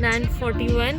9:41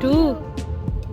2۔